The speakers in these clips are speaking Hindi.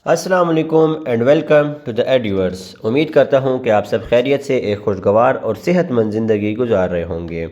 अस्सलाम वालेकुम एंड वेलकम टू द एड्यूअर्स। उम्मीद करता हूँ कि आप सब खैरियत से एक खुशगवार और सेहतमंद ज़िंदगी गुजार रहे होंगे।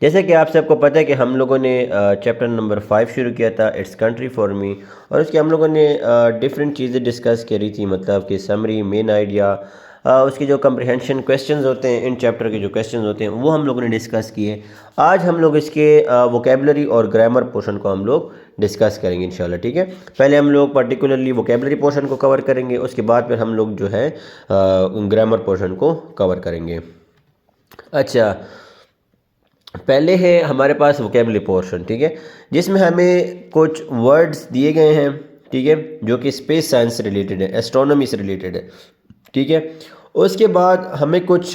जैसे कि आप सबको पता है कि हम लोगों ने चैप्टर नंबर 5 शुरू किया था, इट्स कंट्री फॉर मी, और उसके हम लोगों ने डिफरेंट चीज़ें डिस्कस करी थी, मतलब कि समरी, मेन आइडिया, उसके जो कम्प्रिहेंशन क्वेश्चंस होते हैं, इन चैप्टर के जो क्वेश्चंस होते हैं वो हम लोगों ने डिस्कस किए। आज हम लोग इसके वोकेबलरी और ग्रामर पोर्शन को हम लोग डिस्कस करेंगे इंशाल्लाह। ठीक है, पहले हम लोग पर्टिकुलरली वोकेबलरी पोर्शन को कवर करेंगे, उसके बाद फिर हम लोग जो है ग्रामर पोर्शन को कवर करेंगे। अच्छा, पहले है हमारे पास वोकेबलरी पोर्शन, ठीक है, जिसमें हमें कुछ वर्ड्स दिए गए हैं, ठीक है, जो कि स्पेस साइंस से रिलेटेड है, एस्ट्रोनॉमी से रिलेटेड है। ठीक है, उसके बाद हमें कुछ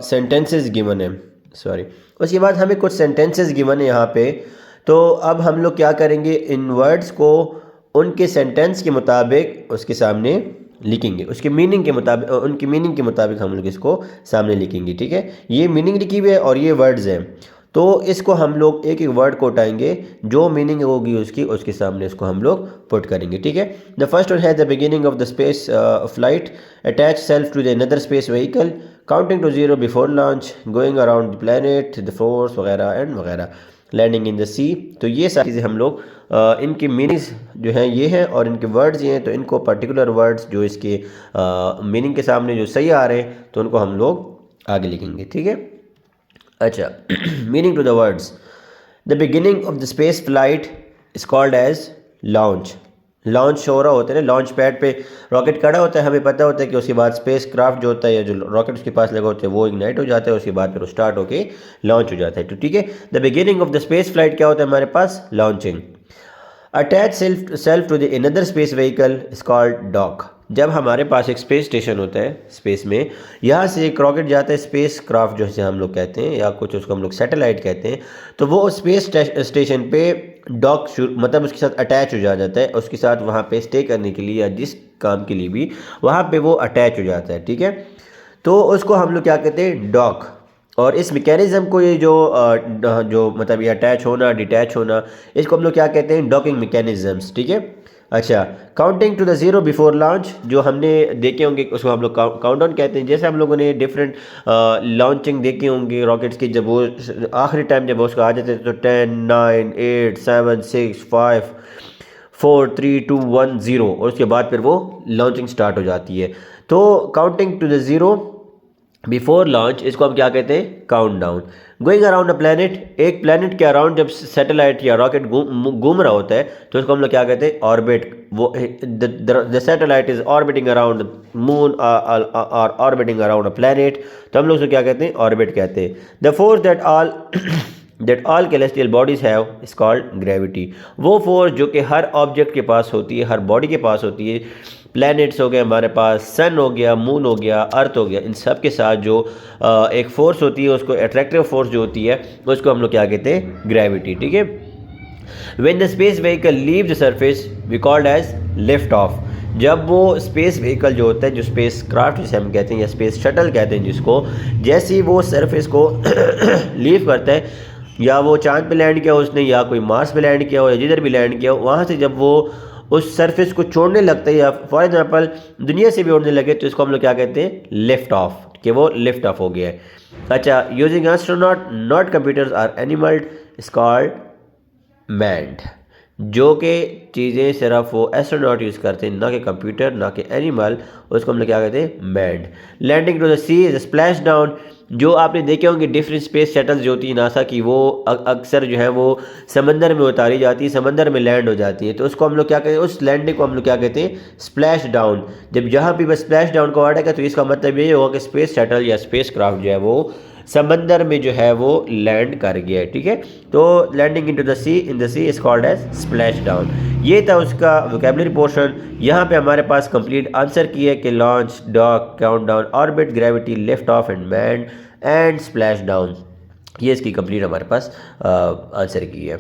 सेंटेंसेस गिवन है, सॉरी, उसके बाद हमें कुछ सेंटेंसेस गिवन है यहाँ पे। तो अब हम लोग क्या करेंगे, इन वर्ड्स को उनके सेंटेंस के मुताबिक उसके सामने लिखेंगे, उसके मीनिंग के मुताबिक, उनकी मीनिंग के मुताबिक हम लोग इसको सामने लिखेंगे। ठीक है, ये मीनिंग लिखी हुई है और ये वर्ड्स हैं, तो इसको हम लोग एक एक वर्ड को उठाएंगे, जो मीनिंग होगी उसकी, उसके सामने इसको हम लोग पुट करेंगे। ठीक है, द फर्स्ट वन है the beginning of the space flight, attach self to the another space vehicle, counting to zero before launch, going around the planet, the force वगैरह एंड वगैरह, लैंडिंग इन द सी। तो ये सारी चीज़ें हम लोग इनकी मीनिंग्स जो हैं ये हैं और इनके वर्ड्स ये हैं, तो इनको पर्टिकुलर वर्ड्स जो इसके मीनिंग के सामने जो सही आ रहे हैं तो उनको हम लोग आगे लिखेंगे। ठीक है, अच्छा, meaning to the words, the beginning of the space flight is called as launch. Launch हो रहा होता है ना, लॉन्च पैड पे रॉकेट खड़ा होता है, हमें पता होता है कि उसके बाद स्पेस क्राफ्ट जो होता है या जो रॉकेट उसके पास लगा होता है वो इग्नाइट हो जाता है, उसके बाद फिर वो स्टार्ट होके लॉन्च हो जाता है। तो ठीक है, the beginning of the space flight क्या होता है हमारे पास, launching. Attach self to the another space vehicle is called dock. जब हमारे पास एक स्पेस स्टेशन होता है स्पेस में, यहाँ से एक रॉकेट जाता है, स्पेस क्राफ्ट जो से हम लोग कहते हैं, या कुछ उसको हम लोग सैटेलाइट कहते हैं, तो वो स्पेस स्टेशन पे डॉक मतलब उसके साथ अटैच हो जाता है, उसके साथ वहाँ पे स्टे करने के लिए या जिस काम के लिए भी वहाँ पे वो अटैच हो जाता है। ठीक है, तो उसको हम लोग क्या कहते हैं, डॉक। और इस मैकेनिज़्म को, ये जो मतलब ये अटैच होना, डिटैच होना, इसको हम लोग क्या कहते हैं, डॉकिंग मैकेनिज़म्स। ठीक है, अच्छा, counting to the zero before launch, जो हमने देखे होंगे उसको हम लोग काउंटडाउन कहते हैं। जैसे हम लोगों ने डिफरेंट लॉन्चिंग देखे होंगे रॉकेट्स की, जब वो आखिरी टाइम जब उसको आ जाते थे तो 10 9 8 7 6 5 4 3 2 1 0, और उसके बाद फिर वो लॉन्चिंग स्टार्ट हो जाती है। तो counting to the zero before launch, इसको हम क्या कहते हैं, count down. Going around a planet, एक प्लैनेट के अराउंड जब सैटेलाइट या रॉकेट घूम रहा होता है तो इसको हम लोग क्या कहते हैं, ऑर्बिट। वो the satellite is orbiting around moon और ऑर्बिटिंग अराउंड अ प्लैनेट, तो हम लोग उसको क्या कहते हैं, ऑर्बिट कहते हैं। The force that all celestial bodies have is called gravity. वो फोर्स जो कि हर ऑब्जेक्ट के पास होती है, हर बॉडी के पास होती है, प्लैनेट्स हो गए हमारे पास, सन हो गया, मून हो गया, अर्थ हो गया, इन सब के साथ जो एक फोर्स होती है, उसको अट्रैक्टिव फोर्स जो होती है उसको हम लोग क्या कहते हैं, ग्रेविटी। ठीक है, when the space vehicle leave the surface we called as lift off. जब वो स्पेस व्हीकल जो होता है, जो स्पेस क्राफ्ट जिसे हम कहते हैं या स्पेस शटल कहते हैं जिसको, जैसे ही वो सरफेस को लीव करता है, या वो चांद पे लैंड किया उसने, या कोई मार्स पे लैंड किया हो, या जिधर भी लैंड किया हो, वहाँ से जब वो उस सरफेस को छोड़ने लगता है, या फॉर एग्जांपल दुनिया से भी उड़ने लगे, तो इसको हम लोग क्या कहते हैं, लिफ्ट ऑफ, कि वो लिफ्ट ऑफ हो गया है। अच्छा, using astronaut not computers or animals is called manned. जो कि चीज़ें सिर्फ वो एस्ट्रोनॉट यूज़ करते हैं, ना कि कंप्यूटर, ना कि एनिमल, उसको हम लोग क्या कहते हैं, manned. Landing to the sea is splash down. जो आपने देखे होंगे डिफरेंट स्पेस शटल्स जो होती है नासा की, वो अक्सर जो है वो समंदर में उतारी जाती है, समंदर में लैंड हो जाती है, तो उसको हम लोग क्या कहते हैं, उस लैंडिंग को हम लोग क्या कहते हैं, स्प्लैश डाउन। जब जहाँ भी बस स्प्लैश डाउन का वर्ड है तो इसका मतलब ये होगा कि स्पेस शटल या स्पेस क्राफ्ट जो है वो समंदर में जो है वो लैंड कर गया है। ठीक है, तो landing into the sea, in the sea is called as splash down. ये था उसका वोकैबुलरी पोर्शन। यहाँ पे हमारे पास कंप्लीट आंसर की है कि launch, dock, count down, orbit, gravity, lift off and manned and splash down. ये इसकी कंप्लीट हमारे पास आंसर की है।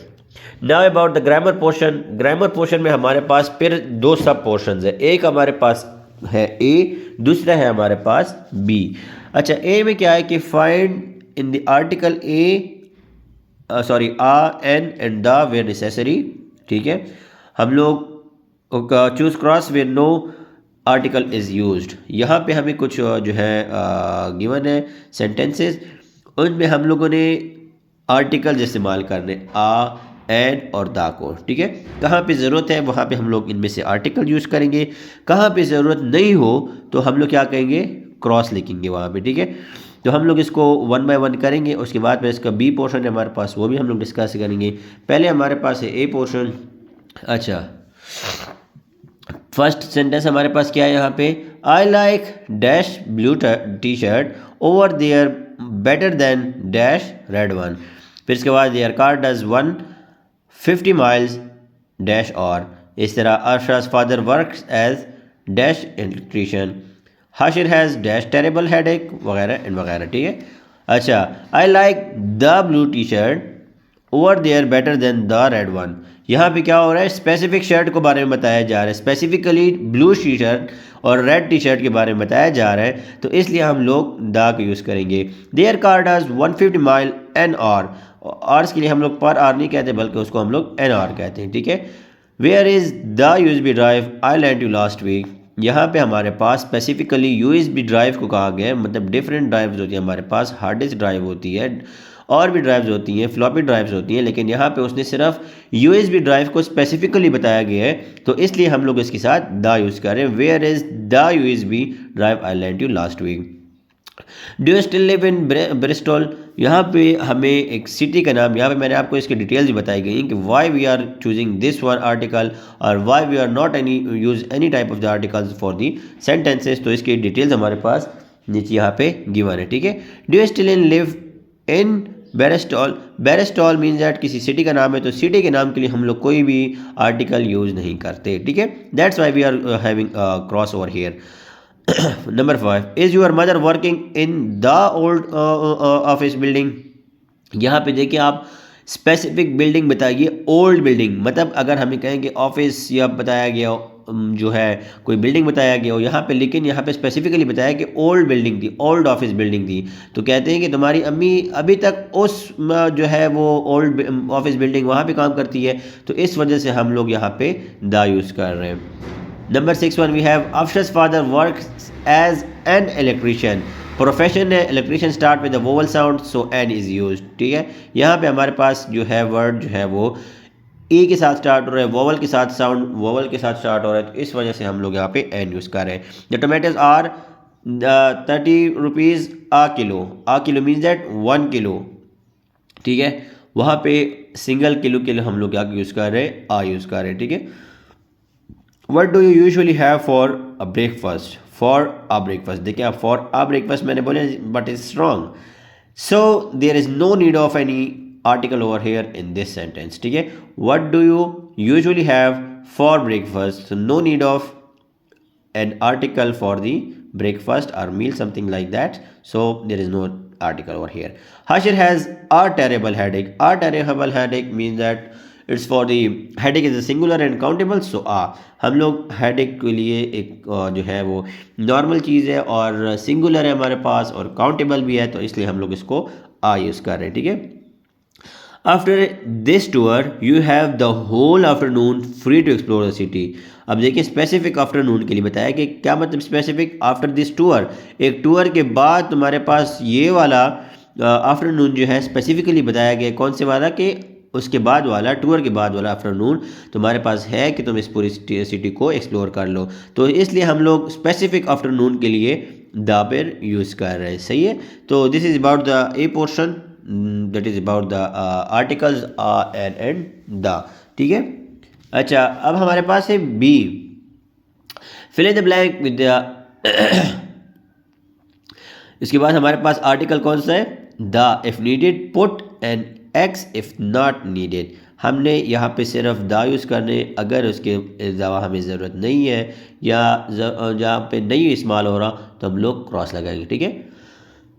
Now about the grammar portion. Grammar portion में हमारे पास फिर दो सब पोर्शंस है, एक हमारे पास है ए, दूसरा है हमारे पास बी। अच्छा, ए में क्या है कि find in the article a, sorry, a, an and the where necessary. ठीक है, हम लोग choose cross where no article is used. यहाँ पे हमें कुछ जो है गिवन है सेंटेंसेस, उनमें हम लोगों ने आर्टिकल इस्तेमाल करने आ, एन और दा को। ठीक है, कहाँ पे ज़रूरत है वहाँ पे हम लोग इनमें से आर्टिकल यूज़ करेंगे, कहाँ पे ज़रूरत नहीं हो तो हम लोग क्या कहेंगे, क्रॉस लिखेंगे वहाँ पे। ठीक है, तो हम लोग इसको वन बाय वन करेंगे, उसके बाद में इसका बी पोर्शन है हमारे पास, वो भी हम लोग डिस्कस करेंगे। पहले हमारे पास है ए पोर्शन। अच्छा, फर्स्ट सेंटेंस हमारे पास क्या है यहाँ पे, I like dash blue T shirt over there better than dash red one. फिर इसके बाद their car does 150 miles dash और। इस तरह Arshraj father works as dash electrician, Hashir has dash terrible headache वगैरह एंड वगैरह। ठीक है, अच्छा, I like the blue T shirt over there better than the red one. यहाँ पे क्या हो रहा है, स्पेसिफिक शर्ट को बारे में बताया जा रहा है, स्पेसिफिकली ब्लू टी शर्ट और रेड टी शर्ट के बारे में बताया जा रहा है, तो इसलिए हम लोग द का यूज़ करेंगे। Their car does 150 mile an hour, hours के लिए हम लोग पर आवर नहीं कहते बल्कि उसको हम लोग एन आवर कहते हैं। ठीक है, where is the USB drive I lend you last week. यहाँ पे हमारे पास स्पेसिफिकली USB ड्राइव को कहा गया है, मतलब डिफरेंट ड्राइव्स होती है हमारे पास, हार्ड डिस्क ड्राइव होती है और भी ड्राइव्स होती हैं, फ्लॉपी ड्राइव्स होती हैं, लेकिन यहाँ पे उसने सिर्फ USB ड्राइव को स्पेसिफिकली बताया गया है, तो इसलिए हम लोग इसके साथ द यूज़ करें। Where is the USB drive I lent you last week. Do you still live in Bristol. यहाँ पे हमें एक सिटी का नाम, यहाँ पे मैंने आपको इसकी डिटेल्स बताई गई कि why we are choosing this one article और why we are not any use any type of the articles for the sentences, तो इसकी डिटेल्स हमारे पास नीचे यहाँ पे गिवन है। ठीक है, do you still in live in Barstow. Barstow means that किसी सिटी का नाम है, तो सिटी के नाम के लिए हम लोग कोई भी आर्टिकल यूज़ नहीं करते। ठीक है, that's why we are having cross over here. Number 5, is your mother working in the old office building. यहाँ पे देखिए आप स्पेसिफिक बिल्डिंग बताइए, ओल्ड बिल्डिंग, मतलब अगर हमें कहें कि ऑफिस या बताया गया जो है कोई बिल्डिंग बताया गया हो यहाँ पे, लेकिन यहाँ पे स्पेसिफिकली बताया कि ओल्ड बिल्डिंग थी, ओल्ड ऑफिस बिल्डिंग थी, तो कहते हैं कि तुम्हारी अम्मी अभी तक उस जो है वो ओल्ड ऑफिस बिल्डिंग वहाँ पे काम करती है, तो इस वजह से हम लोग यहाँ पे द यूज़ कर रहे हैं। Number 6 one we have Afshar's father works as an electrician. Profession है electrician, start with the vowel sound so an is used. ठीक है, यहाँ पे हमारे पास जो है वर्ड जो है वो ए के साथ स्टार्ट हो रहा है, वोवल के साथ साउंड वोवल के साथ स्टार्ट हो रहा है, तो इस वजह से हम लोग यहाँ पे एन यूज़ कर रहे हैं। The tomatoes are 30 rupees a kilo. A kilo means that 1 kilo. ठीक है, वहाँ पे सिंगल किलो के लिए हम लोग क्या यूज़ कर रहे हैं, आ यूज़ कर रहे हैं। ठीक है, what do you usually have for a breakfast. For a breakfast, देखिए आप फॉर अ ब्रेकफास्ट मैंने बोले but is strong, so there is no need of any article over here in this sentence. ठीक है, what do you usually have for breakfast, no need of an article for the breakfast or meal, something like that, so there is no article over here. Hashir has a terrible headache. A terrible headache means that it's for the headache is a singular and countable, so हम लोग headache के लिए एक जो है वो नॉर्मल चीज़ है और सिंगुलर है हमारे पास और काउंटेबल भी है, तो इसलिए हम लोग इसको यूज़ कर रहे हैं। ठीक है, after this tour you have the whole afternoon free to explore the city. अब देखिए स्पेसिफिक आफ्टरनून के लिए बताया कि क्या मतलब स्पेसिफिक, आफ्टर दिस टूर, एक टूर के बाद तुम्हारे पास ये वाला आफ्टरनून जो है स्पेसिफिकली बताया गया, कौन से वाला, कि उसके बाद वाला, टूर के बाद वाला आफ्टरनून तुम्हारे पास है कि तुम इस पूरी सिटी को एक्सप्लोर कर लो, तो इसलिए हम लोग स्पेसिफिक आफ्टरनून के लिए द पर यूज़ कर रहे हैं। सही है, तो this is about the A portion, that is about the articles and the. ठीक है, अच्छा अब हमारे पास है B, fill in the blank with the. इसके बाद हमारे पास आर्टिकल कौन सा है, the. If needed put an x, if not needed, हमने यहाँ पे सिर्फ द यूज़ करने, अगर उसके अलावा हमें ज़रूरत नहीं है या जहाँ पे नहीं इस्तेमाल हो रहा तो हम लोग क्रॉस लगाएंगे। ठीक है,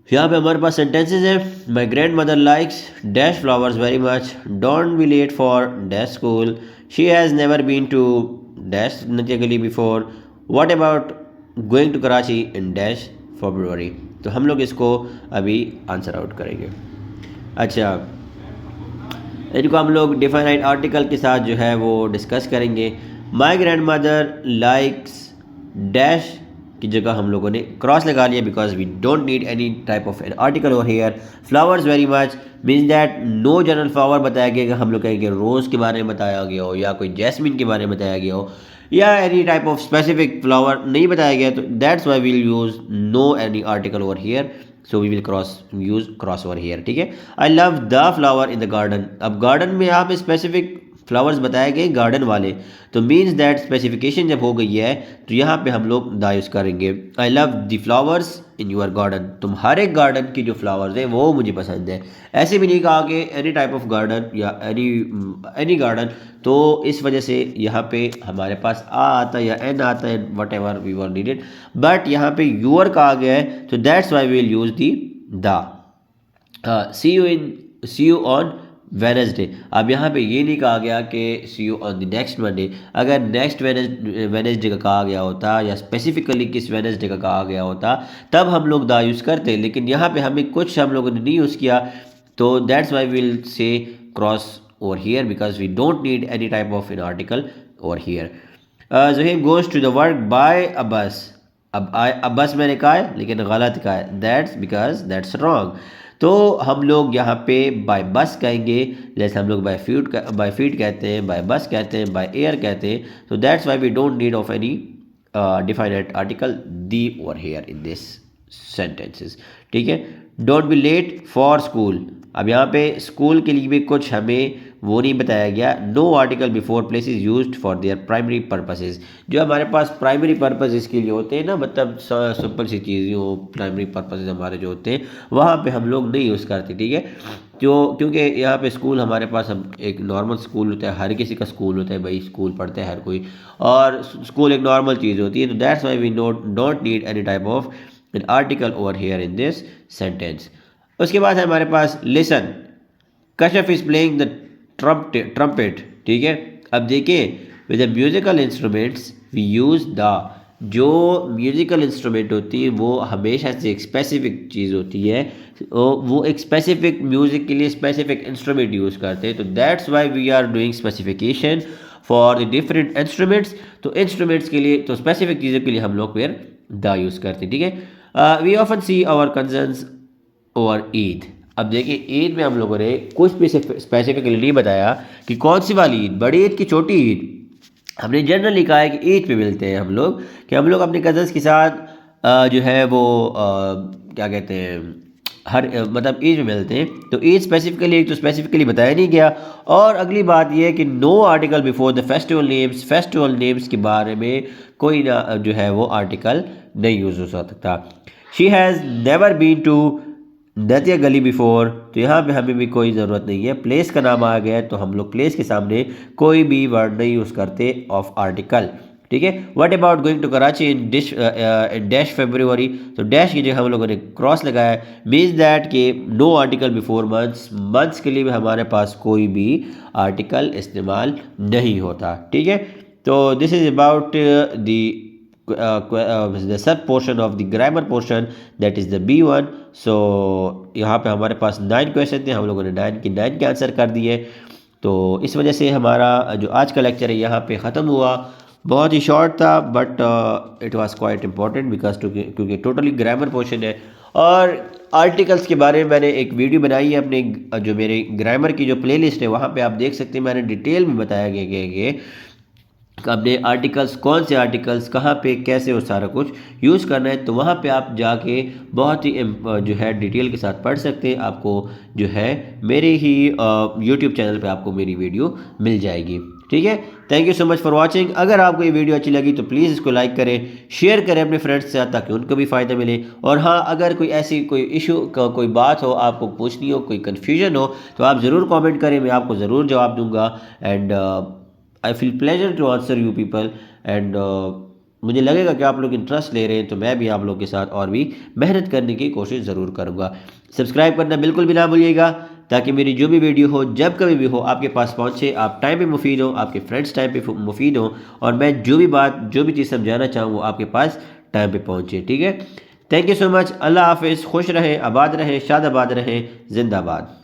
यहाँ पे हमारे पास सेंटेंसेस हैं, my grandmother likes dash flowers very much, don't be late for dash school, she has never been to dash Nathiagali before, what about going to Karachi in dash February. तो हम लोग इसको अभी आंसर आउट करेंगे। अच्छा, इनको हम लोग डिफाइनाइट आर्टिकल के साथ जो है वो डिस्कस करेंगे। My grandmother likes dash की जगह हम लोगों ने क्रॉस लगा लिया because we don't need any type of an article over here. Flowers very much means that no general flower बताया गया कि हम लोग कहेंगे रोज़ के बारे में बताया गया हो या कोई जैस्मिन के बारे में बताया गया हो या any type of specific flower नहीं बताया गया, तो that's why we'll use no any article over here, so we will use cross over here. ठीक है, I love the flower in the garden. अब गार्डन में यहाँ पे स्पेसिफिक फ्लावर्स बताए गए गार्डन वाले, तो मीन्स दैट स्पेसिफिकेशन जब हो गई है तो यहाँ पे हम लोग द यूज़ करेंगे। आई love the flowers in your garden, तुम्हारे गार्डन की जो फ्लावर्स हैं वो मुझे पसंद है। ऐसे भी नहीं कहा कि एनी टाइप ऑफ गार्डन या एनी गार्डन, तो इस वजह से यहाँ पे हमारे पास आ आता है या एन आता है, whatever we were needed, but यहाँ पे यूअर कहा गया है तो that's why we will use the the. See you on Wednesday. अब यहाँ पे ये नहीं कहा गया कि see you on the next Monday. अगर नेक्स्ट वेनसडे का कहा गया होता या स्पेसिफिकली किस वेनसडे का कहा गया होता तब हम लोग दा यूज़ करते, लेकिन यहाँ पे हमें कुछ हम लोगों ने नहीं यूज़ किया, तो that's why will say cross over here because we don't need any type of an article over here. Zohaib goes to the work by a bus. अब बस मैंने कहा है लेकिन गलत कहा है, दैट्स बिकॉज दैट्स रॉन्ग। तो हम लोग यहाँ पे बाय बस कहेंगे, जैसे हम लोग बाय फीट कहते हैं, बाय बस कहते हैं, बाय एयर कहते हैं, तो that's why we don't need of any definite article the over here in this sentences. ठीक है, don't be late for school. अब यहाँ पे स्कूल के लिए भी कुछ हमें वो नहीं बताया गया। No article before places used for their primary purposes. जो हमारे पास प्राइमरी पर्पस इसके लिए होते हैं ना, मतलब सिंपल सी चीज़ें हो, प्राइमरी पर्पसेस हमारे जो होते हैं वहाँ पे हम लोग नहीं यूज़ करते। ठीक है, तो क्योंकि यहाँ पे स्कूल हमारे पास अब एक नॉर्मल स्कूल होता है, हर किसी का स्कूल होता है, भाई स्कूल पढ़ता है हर कोई, और स्कूल एक नॉर्मल चीज़ होती है, तो that's why we don't need any type of an article over here in this sentence. उसके बाद है हमारे पास listen, Kashaf is playing the trumpet. ठीक है, अब देखिए with the musical instruments we use the. जो म्यूज़िकल इंस्ट्रूमेंट होती है वो हमेशा से एक स्पेसिफिक चीज़ होती है, वो एक स्पेसिफिक म्यूज़िक के लिए स्पेसिफिक इंस्ट्रूमेंट यूज़ करते हैं, तो that's why we are doing specification for the different instruments. तो इंस्ट्रूमेंट्स के लिए, तो स्पेसिफिक चीज़ों के लिए हम लोग फिर द यूज़ करते हैं। ठीक है, we often see our concerns over Eid. अब देखिए ईद में हम लोगों ने कुछ भी स्पेसिफिकली नहीं बताया कि कौन सी वाली ईद, बड़ी ईद की छोटी ईद। हमने जनरली कहा है कि ईद पे मिलते हैं हम लोग, कि हम लोग अपने कज़न्स के साथ जो है वो क्या कहते हैं मतलब ईद में मिलते हैं, तो ईद स्पेसिफिकली तो स्पेसिफिकली बताया नहीं गया। और अगली बात यह है कि no article before the festival names के बारे में कोई ना जो है वो आर्टिकल नहीं यूज़ हो सकता। She has never been to Nathia Gali before, तो यहाँ पे हमें भी कोई ज़रूरत नहीं है। प्लेस का नाम आ गया है तो हम लोग प्लेस के सामने कोई भी वर्ड नहीं यूज़ करते ऑफ आर्टिकल। ठीक है, what about going to Karachi in dash February, तो डैश की जगह हम लोगों ने क्रॉस लगाया, मीन्स दैट कि नो आर्टिकल बिफोर मंथ्स के लिए भी हमारे पास कोई भी आर्टिकल इस्तेमाल नहीं होता। ठीक है, तो this is about the sub portion of the grammar portion, that is the B1। so यहाँ पे हमारे पास 9 क्वेश्चन थे, हम लोगों ने 9 के आंसर कर दिए। तो इस वजह से हमारा जो आज का लेक्चर है यहाँ पे ख़त्म हुआ। बहुत ही शॉर्ट था but it was quite important because क्योंकि टोटली ग्रामर पोर्शन है। और आर्टिकल्स के बारे में मैंने एक वीडियो बनाई है अपने जो मेरे ग्रामर की जो प्लेलिस्ट है वहाँ पे आप देख सकते हैं, मैंने डिटेल में बताया गया कि अपने आर्टिकल्स कौन से आर्टिकल्स कहाँ पे कैसे वो सारा कुछ यूज़ करना है, तो वहाँ पे आप जाके बहुत ही जो है डिटेल के साथ पढ़ सकते हैं। आपको जो है मेरे ही यूट्यूब चैनल पे आपको मेरी वीडियो मिल जाएगी। ठीक है, thank you so much for watching. अगर आपको ये वीडियो अच्छी लगी तो प्लीज़ इसको लाइक करें, शेयर करें अपने फ्रेंड्स से ताकि उनको भी फ़ायदा मिले। और हाँ, अगर कोई ऐसी कोई इशू कोई बात हो आपको पूछनी हो, कोई कन्फ्यूजन हो, तो आप ज़रूर कॉमेंट करें, मैं आपको ज़रूर जवाब दूँगा। And I feel pleasure to answer you people. एंड मुझे लगेगा कि आप लोग इंटरेस्ट ले रहे हैं तो मैं भी आप लोग के साथ और भी मेहनत करने की कोशिश ज़रूर करूँगा। सब्सक्राइब करना बिल्कुल भी ना भूलिएगा ताकि मेरी जो भी वीडियो हो जब कभी भी हो आपके पास पहुँचे, आप टाइम पे मुफीद हो, आपके फ्रेंड्स टाइम पे मुफीद हो, और मैं जो भी चीज़ समझाना चाहूँ वो आपके पास टाइम पे पहुँचे। ठीक है, थैंक यू सो मच। अल्लाह हाफिज़, खुश रहें, आबाद रहें, शादाबाद रहें, जिंदाबाद।